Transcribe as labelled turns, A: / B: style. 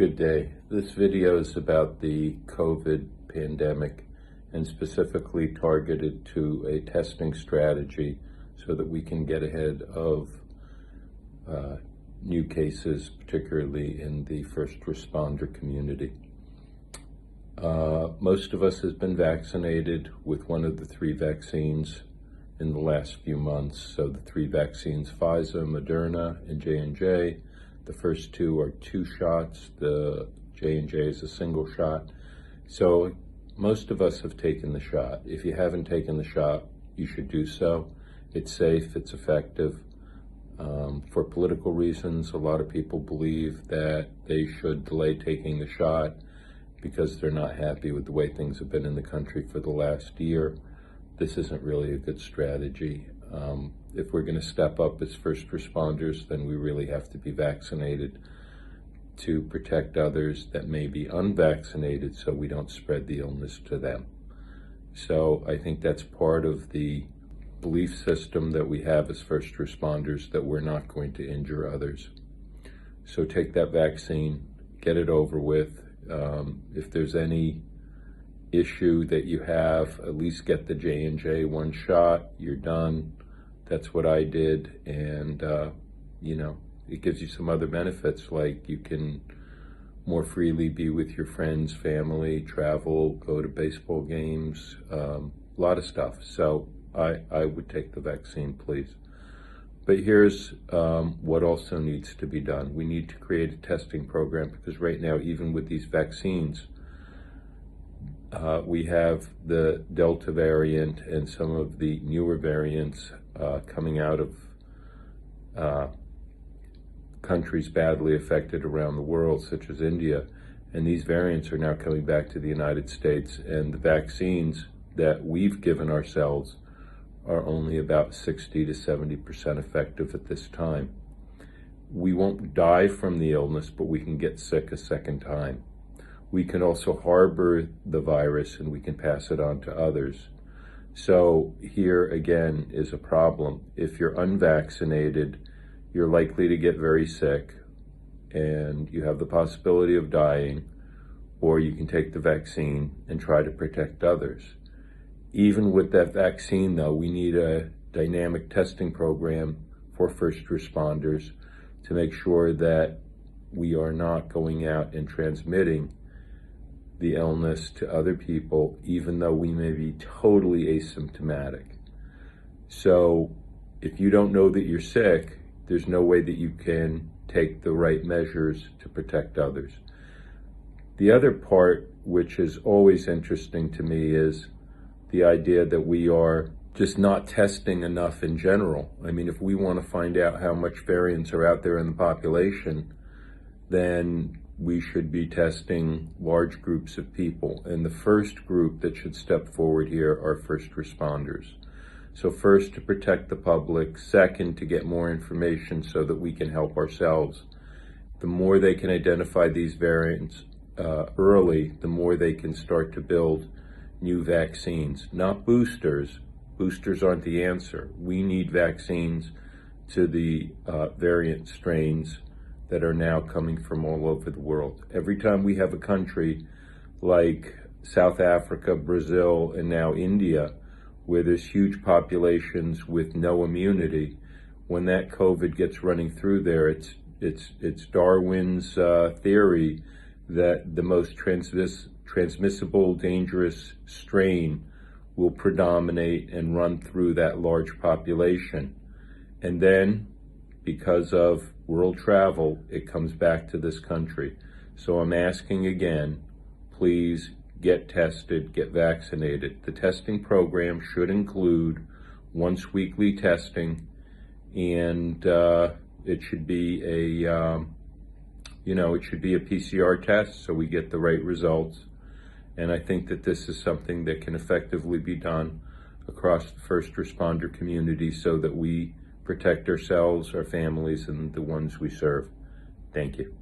A: Good day. This video is about the COVID pandemic and specifically targeted to a testing strategy so that we can get ahead of new cases, particularly in the first responder community. Most of us has been vaccinated with one of the three vaccines in the last few months. So the three vaccines, Pfizer, Moderna, and J&J. The first two are 2 shots. The J&J is a single shot. So most of us have taken the shot. If you haven't taken the shot, you should do so. It's safe, it's effective. For political reasons, a lot of people believe that they should delay taking the shot because they're not happy with the way things have been in the country for the last year. This isn't really a good strategy. If we're going to step up as first responders, then we really have to be vaccinated to protect others that may be unvaccinated so we don't spread the illness to them. So I think that's part of the belief system that we have as first responders, that we're not going to injure others. So take that vaccine, get it over with. If there's any issue that you have, at least get the J&J 1 shot, you're done. That's what I did, and it gives you some other benefits, like you can more freely be with your friends, family, travel, go to baseball games, a lot of stuff. So I would take the vaccine, please. But here's what also needs to be done. We need to create a testing program, because right now, even with these vaccines, we have the Delta variant and some of the newer variants coming out of countries badly affected around the world, such as India. And these variants are now coming back to the United States. And the vaccines that we've given ourselves are only about 60 to 70% effective at this time. We won't die from the illness, but we can get sick a second time. We can also harbor the virus and we can pass it on to others. So here again is a problem. If you're unvaccinated, you're likely to get very sick and you have the possibility of dying, or you can take the vaccine and try to protect others. Even with that vaccine though, we need a dynamic testing program for first responders to make sure that we are not going out and transmitting the illness to other people, even though we may be totally asymptomatic. So if you don't know that you're sick, there's no way that you can take the right measures to protect others. The other part, which is always interesting to me, is the idea that we are just not testing enough in general. I mean, if we want to find out how much variants are out there in the population, then we should be testing large groups of people. And the first group that should step forward here are first responders. So first, to protect the public. Second, to get more information so that we can help ourselves. The more they can identify these variants early, the more they can start to build new vaccines. Not boosters. Boosters aren't the answer. We need vaccines to the variant strains that are now coming from all over the world. Every time we have a country like South Africa, Brazil, and now India, where there's huge populations with no immunity, when that COVID gets running through there, it's Darwin's theory that the most transmissible, dangerous strain will predominate and run through that large population. And then, because of world travel, it comes back to this country. So I'm asking again, please get tested, get vaccinated. The testing program should include once weekly testing, and it should be a PCR test so we get the right results. And I think that this is something that can effectively be done across the first responder community so that we protect ourselves, our families, and the ones we serve. Thank you.